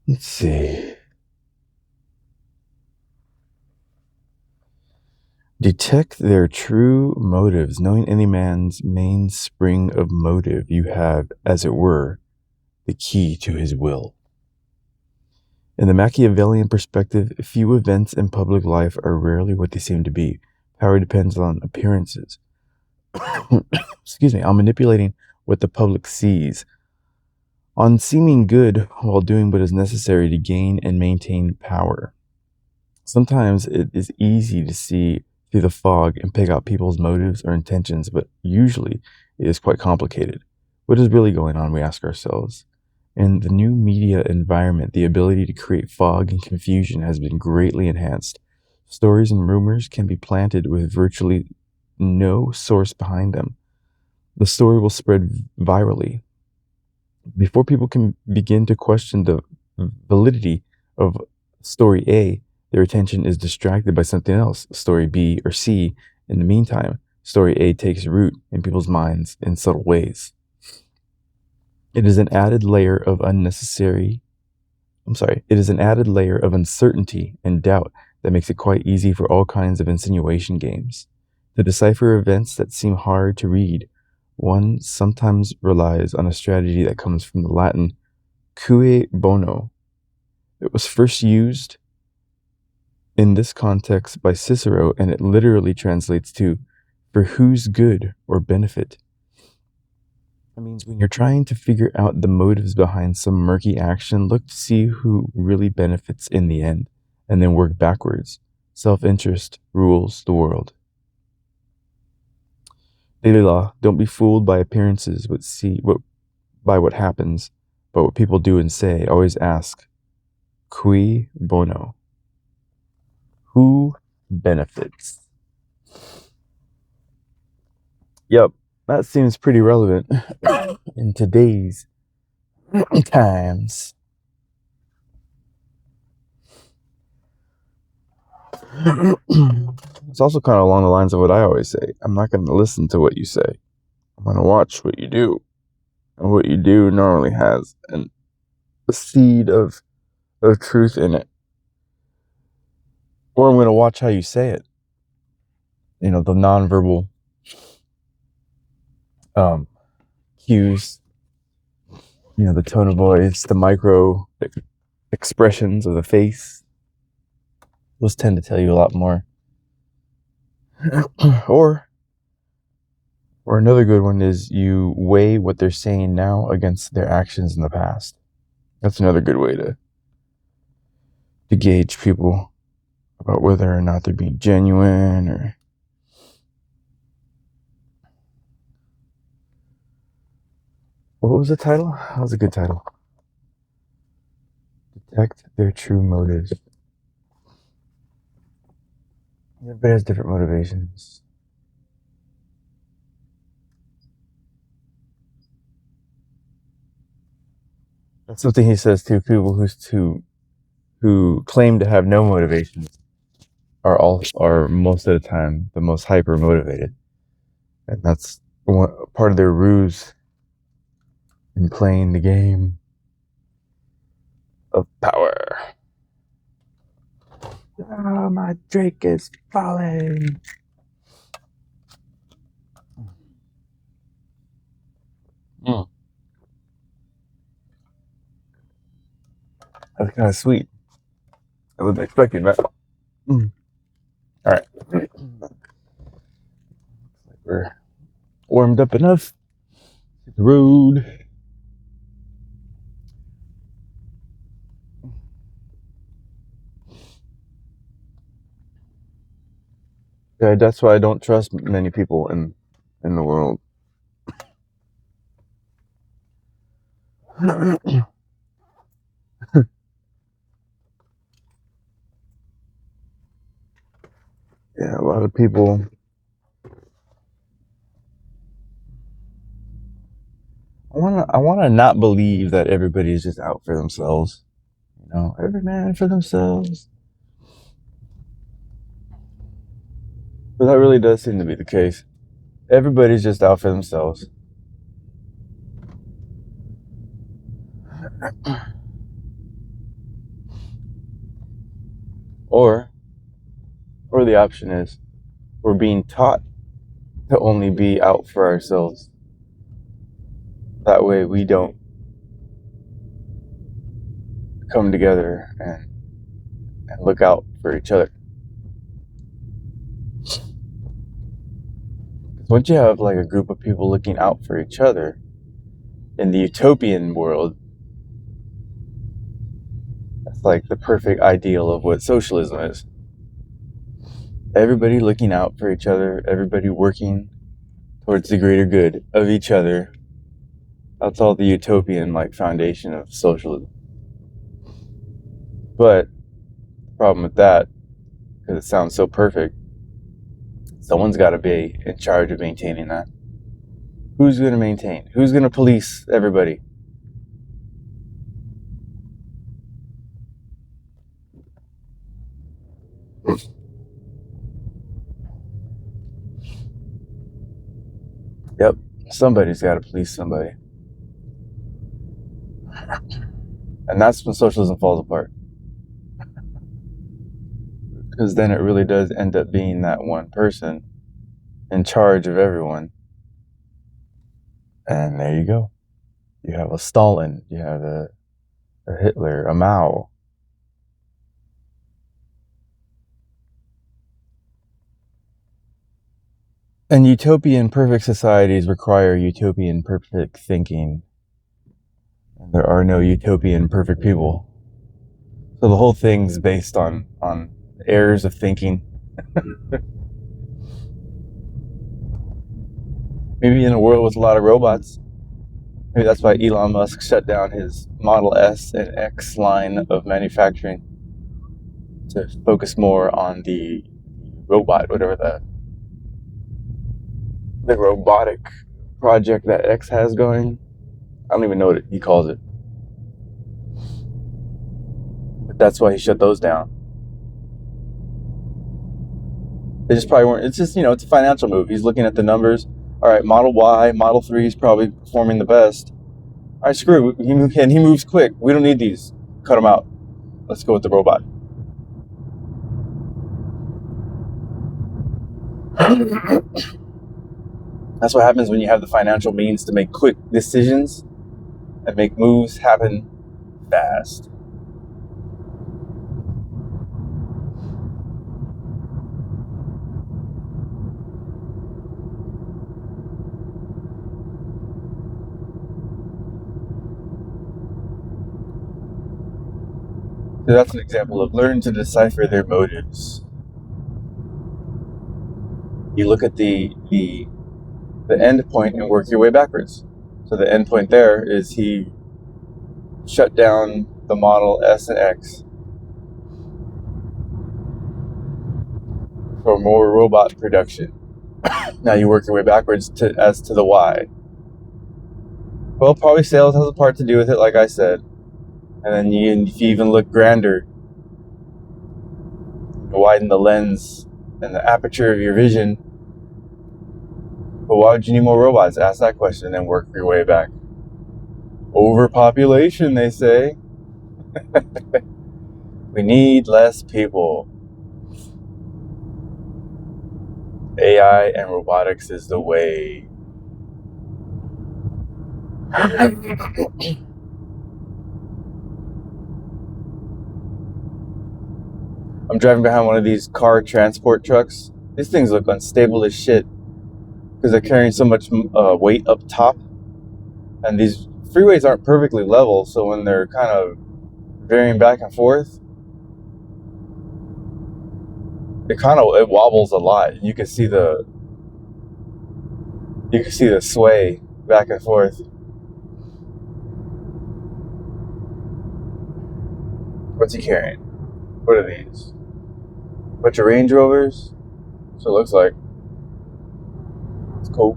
Let's see. Detect their true motives. Knowing any man's mainspring of motive, you have, as it were, the key to his will. In the Machiavellian perspective, few events in public life are rarely what they seem to be. Power depends on appearances. Excuse me, on manipulating what the public sees, on seeming good while doing what is necessary to gain and maintain power. Sometimes it is easy to see through the fog and pick out people's motives or intentions, but usually it is quite complicated. What is really going on, we ask ourselves. In the new media environment, the ability to create fog and confusion has been greatly enhanced. Stories and rumors can be planted with virtually no source behind them. The story will spread virally. Before people can begin to question the validity of story A, their attention is distracted by something else, story B or C. In the meantime, story A takes root in people's minds in subtle ways. It is an added layer of uncertainty and doubt that makes it quite easy for all kinds of insinuation games. To decipher events that seem hard to read, one sometimes relies on a strategy that comes from the Latin Cui Bono. It was first used in this context by Cicero, and it literally translates to for whose good or benefit. That means when you're trying to figure out the motives behind some murky action, look to see who really benefits in the end, and then work backwards. Self-interest rules the world. Daily law, don't be fooled by appearances, by what happens, but what people do and say. Always ask, Cui Bono? Who benefits? Yep, that seems pretty relevant in today's times. It's also kind of along the lines of what I always say. I'm not going to listen to what you say. I'm going to watch what you do. And what you do normally has a seed of truth in it. Or I'm going to watch how you say it. You know, the nonverbal cues, you know, the tone of voice, the micro expressions of the face. Those tend to tell you a lot more. Or another good one is you weigh what they're saying now against their actions in the past. That's another good way to gauge people about whether or not they're being genuine or what was the title? That was a good title. Detect their true motives. Everybody has different motivations. That's something he says to people who claim to have no motivations are most of the time the most hyper motivated, and that's part of their ruse in playing the game of power. Oh, my Drake is falling. That's kind of sweet. I wasn't expecting that. All right. We're warmed up enough. Hit the road. Yeah, that's why I don't trust many people in the world. Yeah, a lot of people. I wanna not believe that everybody is just out for themselves. You know, every man for themselves. But that really does seem to be the case. Everybody's just out for themselves. Or the option is we're being taught to only be out for ourselves. That way we don't come together and look out for each other. Once you have like a group of people looking out for each other in the utopian world, that's like the perfect ideal of what socialism is. Everybody looking out for each other, everybody working towards the greater good of each other. That's all the utopian like foundation of socialism. But the problem with that, because it sounds so perfect, someone's got to be in charge of maintaining that. Who's going to maintain? Who's going to police everybody? Yep, somebody's got to police somebody. And that's when socialism falls apart. Because then it really does end up being that one person in charge of everyone. And there you go. You have a Stalin, you have a Hitler, a Mao. And utopian perfect societies require utopian perfect thinking. And there are no utopian perfect people. So the whole thing's based on errors of thinking. Maybe in a world with a lot of robots. Maybe that's why Elon Musk shut down his Model S and X line of manufacturing to focus more on the robot, whatever the robotic project that X has going. I don't even know what he calls it. But that's why he shut those down. They just probably weren't. It's just, it's a financial move. He's looking at the numbers. All right, Model Y, Model 3 is probably performing the best. All right, screw it. He moves quick. We don't need these. Cut them out. Let's go with the robot. That's what happens when you have the financial means to make quick decisions and make moves happen fast. So that's an example of learn to decipher their motives. You look at the end point and work your way backwards. So the end point there is he shut down the Model S and X for more robot production. Now you work your way backwards as to the why. Well, probably sales has a part to do with it, like I said. And then if you even look grander, widen the lens and the aperture of your vision. But why would you need more robots? Ask that question and then work your way back. Overpopulation, they say. We need less people. AI and robotics is the way. I'm driving behind one of these car transport trucks. These things look unstable as shit because they're carrying so much weight up top. And these freeways aren't perfectly level, so when they're kind of varying back and forth, it wobbles a lot. You can see the sway back and forth. What's he carrying? What are these? Bunch of Range Rovers? So it looks like. It's cool.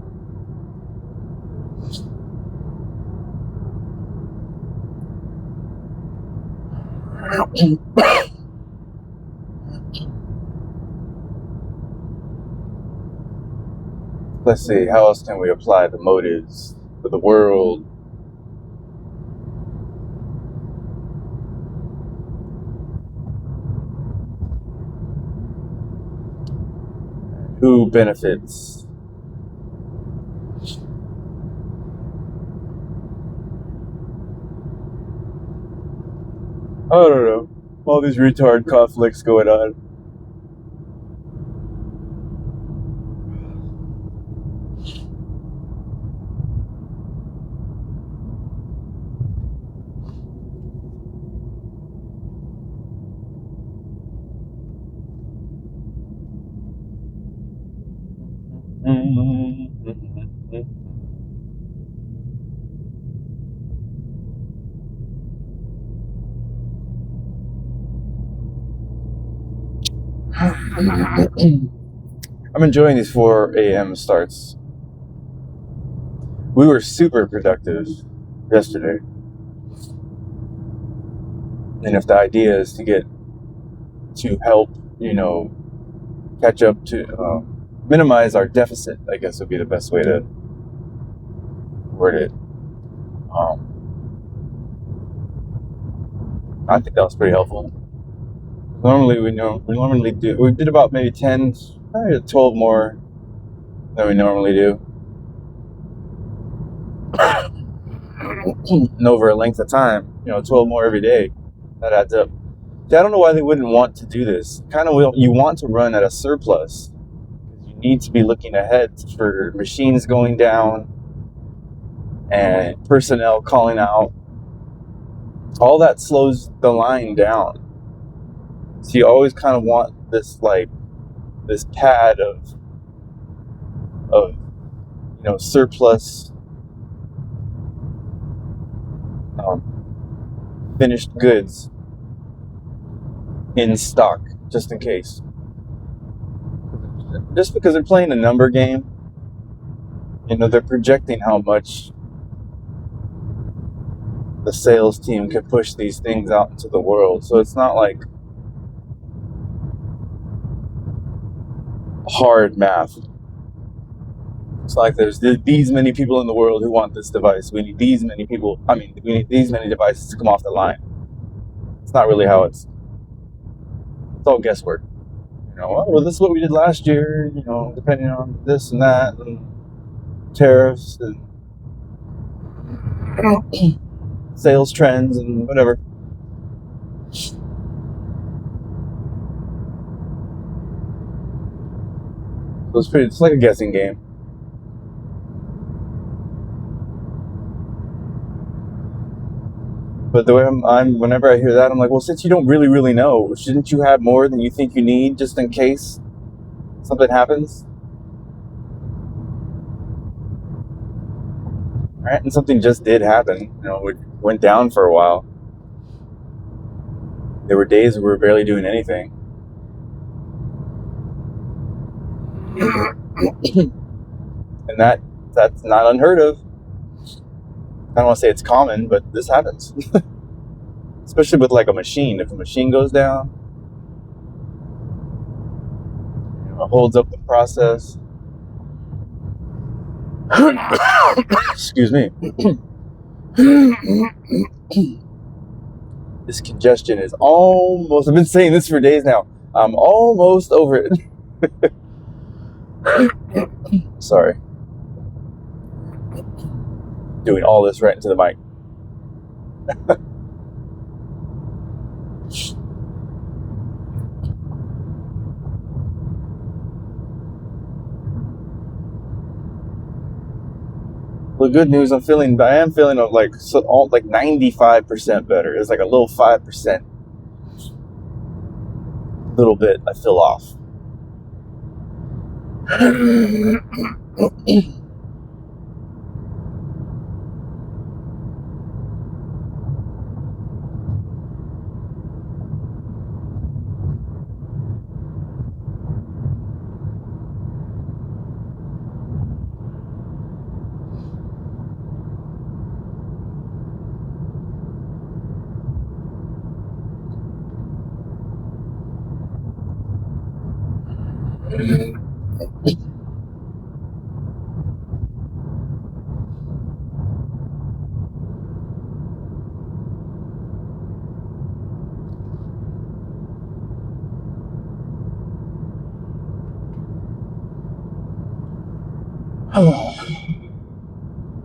let's see, how else can we apply the motives for the world? Who benefits? I don't know. All these retard conflicts going on. I'm enjoying these 4 a.m. starts. We were super productive yesterday. And if the idea is to help, catch up to minimize our deficit, I guess would be the best way to word it. I think that was pretty helpful. Normally we did about maybe 10, probably 12 more than we normally do. And over a length of time, 12 more every day, that adds up. See, I don't know why they wouldn't want to do this. You want to run at a surplus. You need to be looking ahead for machines going down and personnel calling out. All that slows the line down. So you always kind of want this pad of surplus finished goods in stock, just in case. Just because they're playing a number game, they're projecting how much the sales team can push these things out into the world. So it's not like hard math. It's like there's these many people in the world who want this device. We need these many people. We need these many devices to come off the line. It's not really how it's all guesswork. Well, this is what we did last year, depending on this and that, and tariffs and sales trends and whatever. So it's like a guessing game. But the way whenever I hear that, I'm like, well, since you don't really, really know, shouldn't you have more than you think you need just in case something happens? Right? And something just did happen. It went down for a while. There were days where we were barely doing anything. And that's not unheard of. I don't want to say it's common, but this happens. Especially with like a machine. If a machine goes down, it holds up the process. Excuse me. This congestion is almost, I've been saying this for days now. I'm almost over it. Sorry. Doing all this right into the mic. The good news, I am feeling like 95% better. It's like a little 5%, little bit I feel off.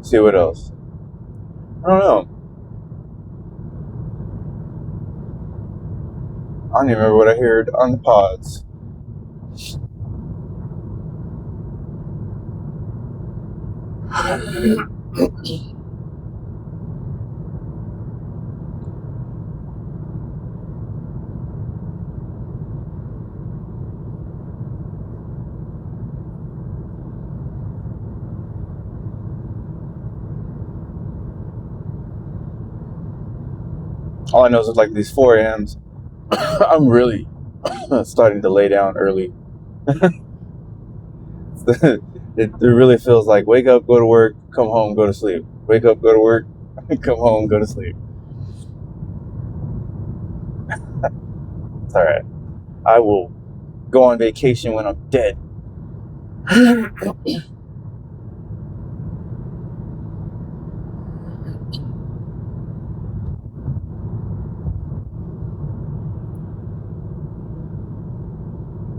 See what else? I don't know. I don't even remember what I heard on the pods. All I know is like these 4 a.m.s. I'm really starting to lay down early. It really feels like wake up, go to work, come home, go to sleep. Wake up, go to work, come home, go to sleep. It's alright. I will go on vacation when I'm dead.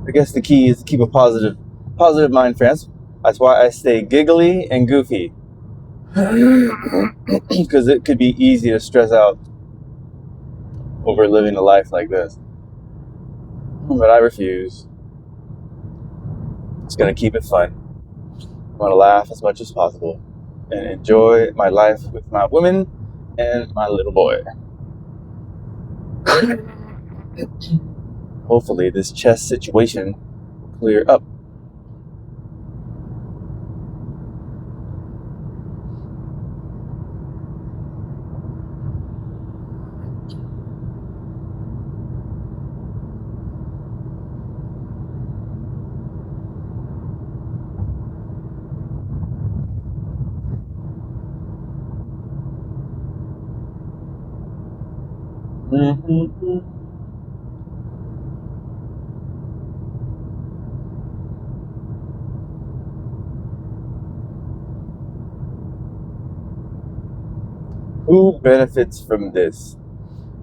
I guess the key is to keep a positive mind, friends. That's why I stay giggly and goofy. Because it could be easy to stress out over living a life like this. But I refuse. Just gonna keep it fun. I want to laugh as much as possible and enjoy my life with my woman and my little boy. Hopefully this chest situation will clear up. Who benefits from this?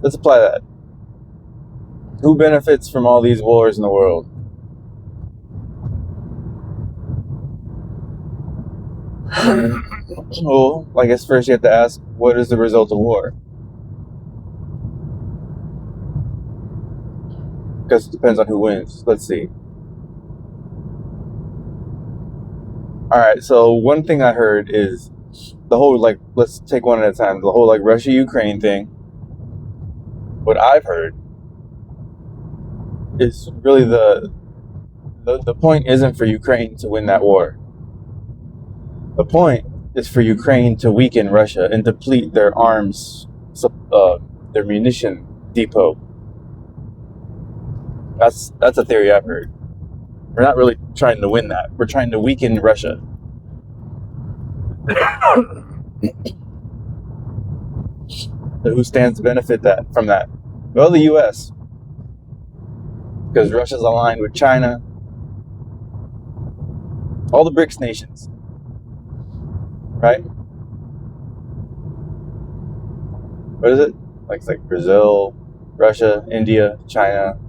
Let's apply that. Who benefits from all these wars in the world? Well, I guess first you have to ask, what is the result of war? Because it depends on who wins. Let's see. Alright, so one thing I heard is the whole, let's take one at a time. The whole, Russia-Ukraine thing. What I've heard is really the point isn't for Ukraine to win that war. The point is for Ukraine to weaken Russia and deplete their arms, their munition depot. That's a theory I've heard. We're not really trying to win that. We're trying to weaken Russia. So who stands to benefit from that? Well, the U.S. Because Russia's aligned with China. All the BRICS nations. Right? What is it? It's like Brazil, Russia, India, China,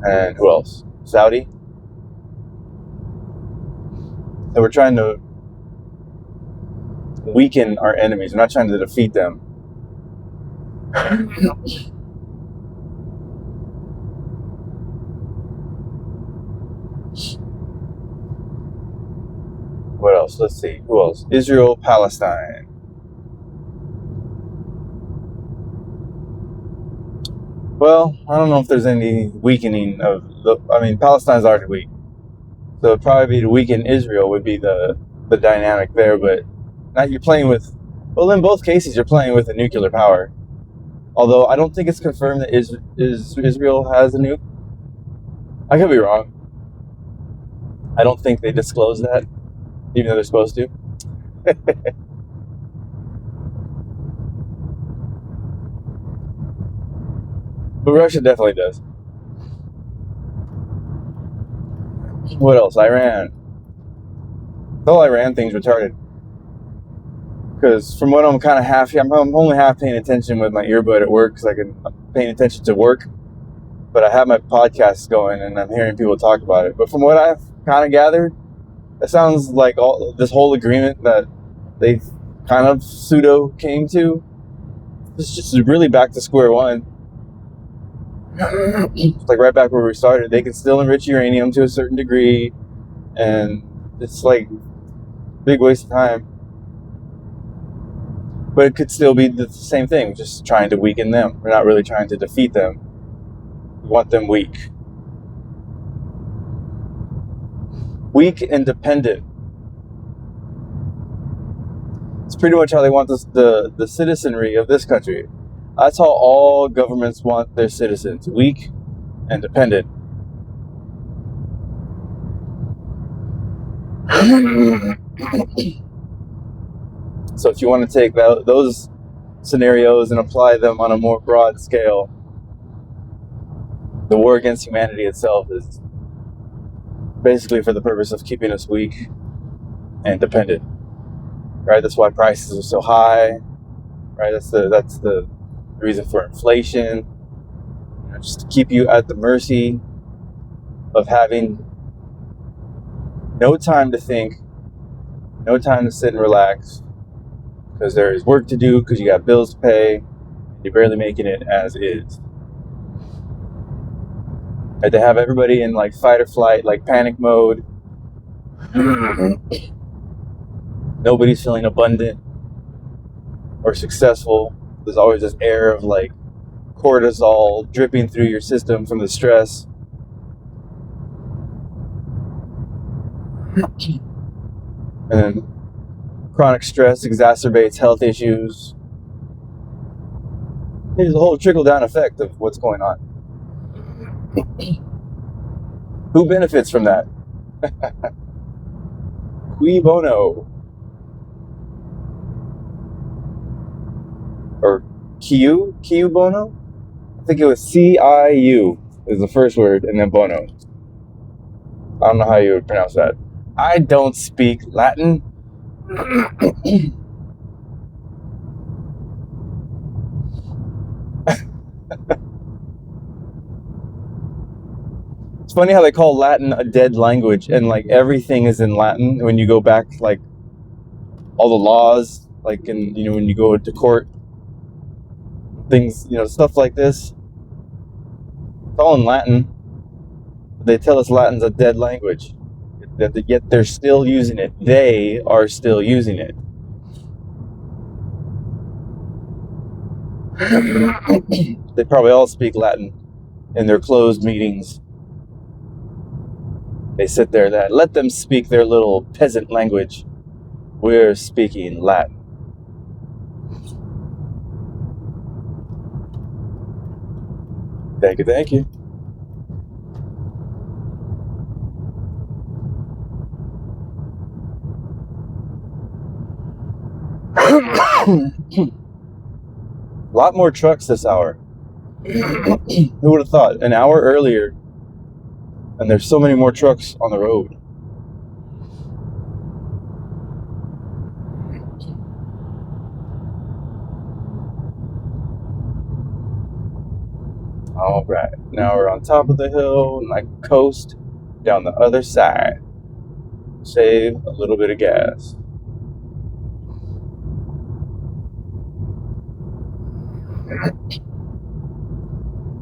and who else? Saudi? So we're trying to weaken our enemies. We're not trying to defeat them. What else? Let's see. Who else? Israel, Palestine. Well, I don't know if there's any weakening of Palestine's already weak. So it'd probably be to weaken Israel would be the dynamic there, but now you're playing with, well, in both cases you're playing with a nuclear power. Although I don't think it's confirmed that Israel has a nuke. I could be wrong. I don't think they disclose that, even though they're supposed to. But Russia definitely does. What else? Iran. The whole Iran thing's retarded. Because from what I'm only half paying attention with my earbud at work because I'm paying attention to work. But I have my podcast going and I'm hearing people talk about it. But from what I've kind of gathered, It sounds like all this whole agreement that they kind of pseudo came to. It's just really back to square one. It's like right back where we started. They can still enrich uranium to a certain degree, and it's like a big waste of time. But it could still be the same thing, just trying to weaken them. We're not really trying to defeat them. We want them weak. Weak and dependent. It's pretty much how they want the citizenry of this country. That's how all governments want their citizens. Weak and dependent. So if you want to take those scenarios and apply them on a more broad scale, the war against humanity itself is basically for the purpose of keeping us weak and dependent. Right? That's why prices are so high. Right? That's the reason for inflation. Just to keep you at the mercy of having no time to think, no time to sit and relax, because there is work to do, because you got bills to pay, you're barely making it as is. And to have everybody in like fight or flight, like panic mode. Nobody's feeling abundant or successful. There's always this air of like cortisol dripping through your system from the stress. And then chronic stress exacerbates health issues. There's a whole trickle-down effect of what's going on. Who benefits from that? Cui Bono. Or Cui Bono? I think it was CIU is the first word, and then Bono. I don't know how you would pronounce that. I don't speak Latin. It's funny how they call Latin a dead language, and like everything is in Latin. When you go back, like all the laws, like in when you go to court, things stuff like this. It's all in Latin. They tell us Latin's a dead language, yet they're still using it. They are still using it. They probably all speak Latin in their closed meetings. They sit there, let them speak their little peasant language. We're speaking Latin. Thank you, thank you. A lot more trucks this hour. Who would have thought? An hour earlier, and there's so many more trucks on the road. All right, now we're on top of the hill, and I coast down the other side. Save a little bit of gas.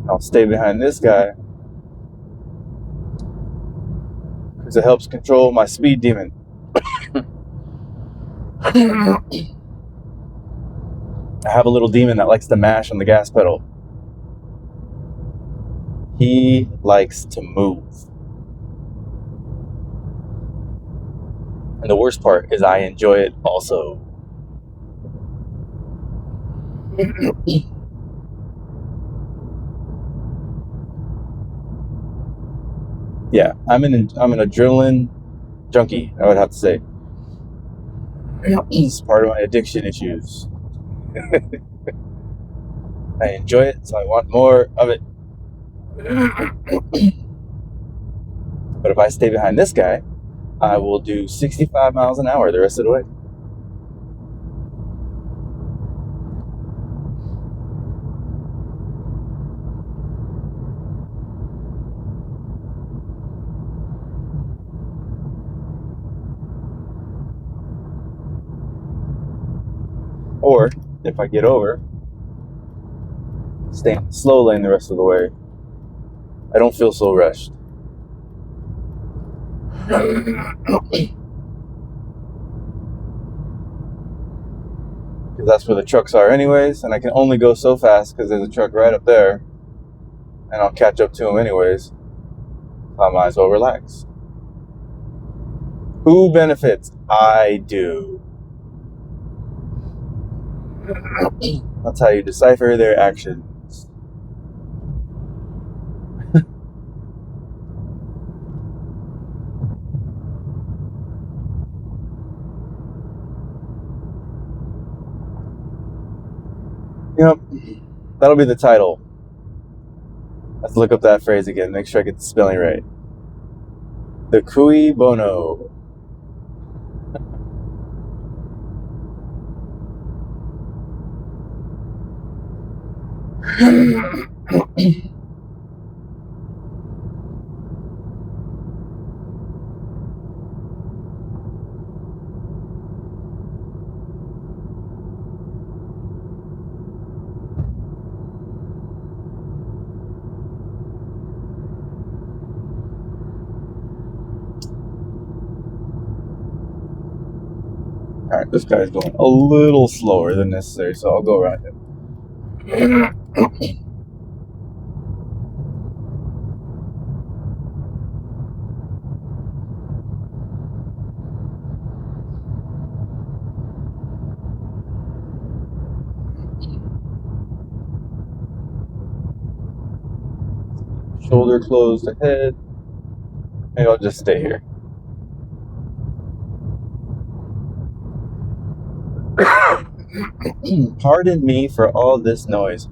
I'll stay behind this guy because it helps control my speed demon. I have a little demon that likes to mash on the gas pedal. He likes to move. And the worst part is I enjoy it also. Yeah, I'm an adrenaline junkie, I would have to say. It's part of my addiction issues. I enjoy it, so I want more of it. But if I stay behind this guy, I will do 65 miles an hour the rest of the way. Or if I get over, stay in the slow lane the rest of the way. I don't feel so rushed. Because that's where the trucks are anyways, and I can only go so fast because there's a truck right up there, and I'll catch up to him anyways. So I might as well relax. Who benefits? I do. That's how you decipher their actions. Yep, that'll be the title. Let's look up that phrase again, make sure I get the spelling right. The Cui Bono. Alright, this guy's going a little slower than necessary, so I'll go around him. Shoulder closed ahead. Maybe I'll just stay here. Pardon me for all this noise.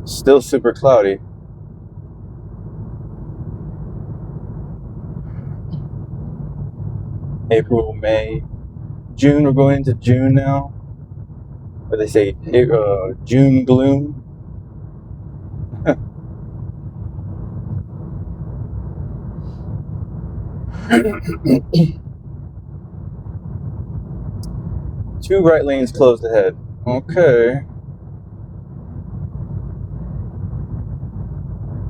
Still super cloudy. April, May, June. We're going into June now. What they say, June gloom. Two right lanes closed ahead. Okay.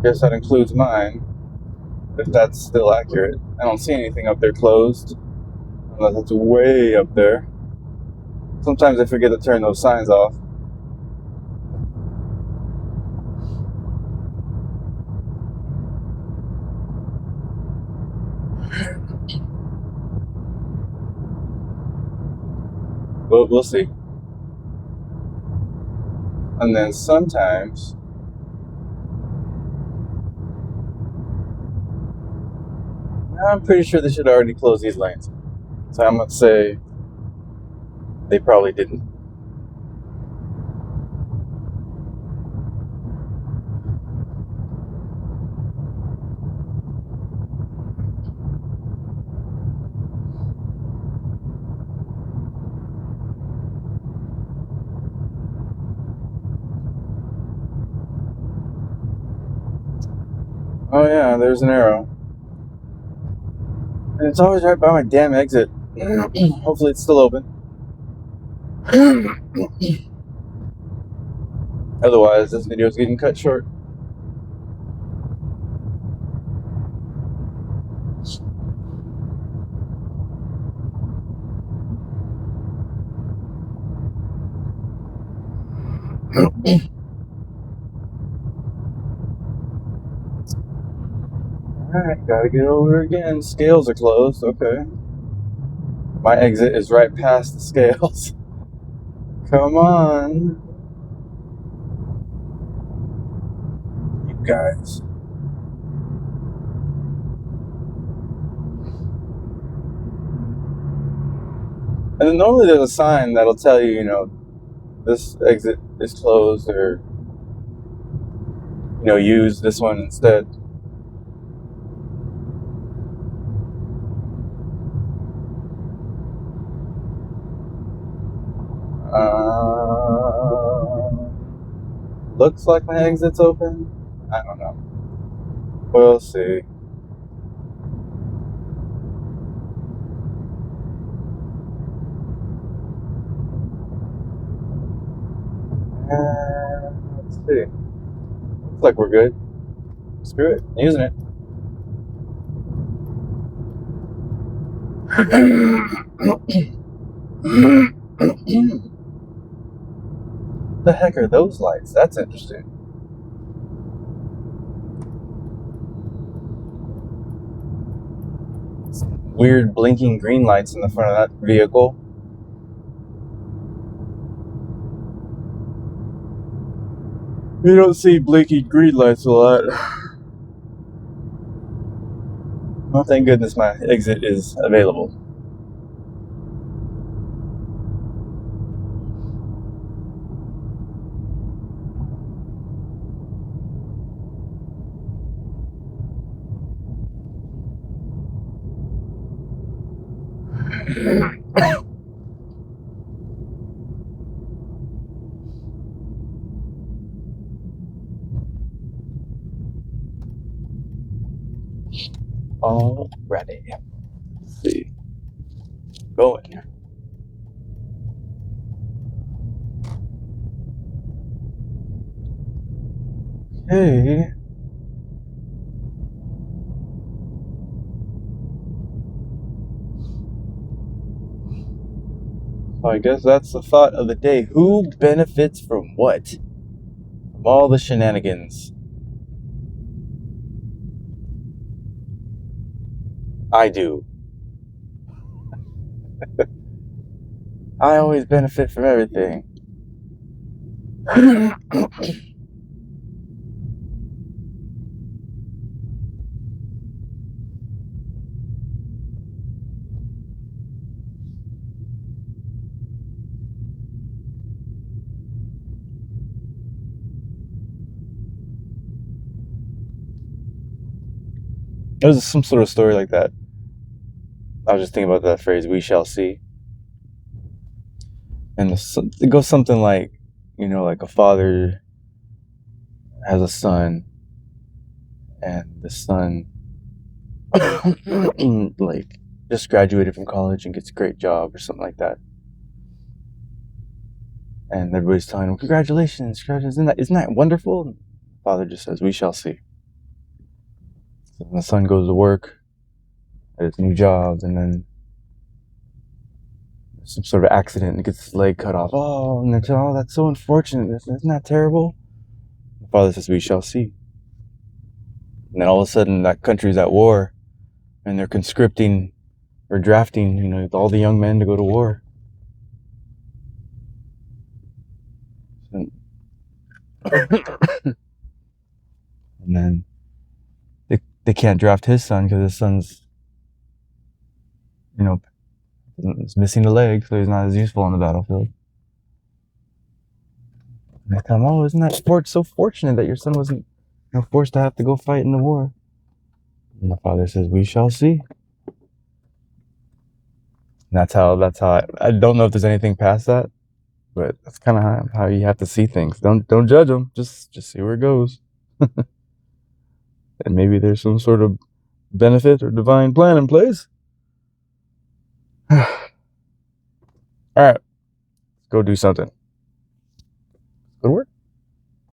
Guess that includes mine. If that's still accurate. I don't see anything up there closed. Unless it's way up there. Sometimes I forget to turn those signs off. But we'll see. And then sometimes I'm pretty sure they should already close these lanes. So I'm going to say they probably didn't. Oh yeah, there's an arrow. And it's always right by my damn exit. Hopefully it's still open. Otherwise, this video is getting cut short. Alright, gotta get over again. Scales are closed, okay. My exit is right past the scales. Come on. You guys. And then normally there's a sign that'll tell you, this exit is closed, or, use this one instead. Looks like my exit's open. I don't know. We'll see. Let's see. Looks like we're good. Screw it. Using it. The heck are those lights? That's interesting. Some weird blinking green lights in the front of that vehicle. You don't see blinking green lights a lot. Well, thank goodness my exit is available. Alrighty. Let's see. Going. Okay. So I guess that's the thought of the day. Who benefits from what? From all the shenanigans? I do. I always benefit from everything. There's some sort of story like that. I was just thinking about that phrase, "we shall see." And it goes something like, like a father has a son, and the son, like, just graduated from college and gets a great job or something like that. And everybody's telling him, congratulations, isn't that wonderful? And the father just says, "we shall see." So the son goes to work at his new job, and then some sort of accident and gets his leg cut off. Oh, and they're saying, "Oh, that's so unfortunate. Isn't that terrible?" The father says, "we shall see." And then all of a sudden, that country's at war, and they're conscripting or drafting, all the young men to go to war. And, and then they can't draft his son because his son's, is missing a leg, so he's not as useful on the battlefield. And they tell him, "Oh, isn't that sport so fortunate that your son wasn't, forced to have to go fight in the war?" And the father says, "we shall see." And that's how I don't know if there's anything past that, but that's kind of how you have to see things. Don't judge them. Just see where it goes. And maybe there's some sort of benefit or divine plan in place. All right, let's go do something. Good work.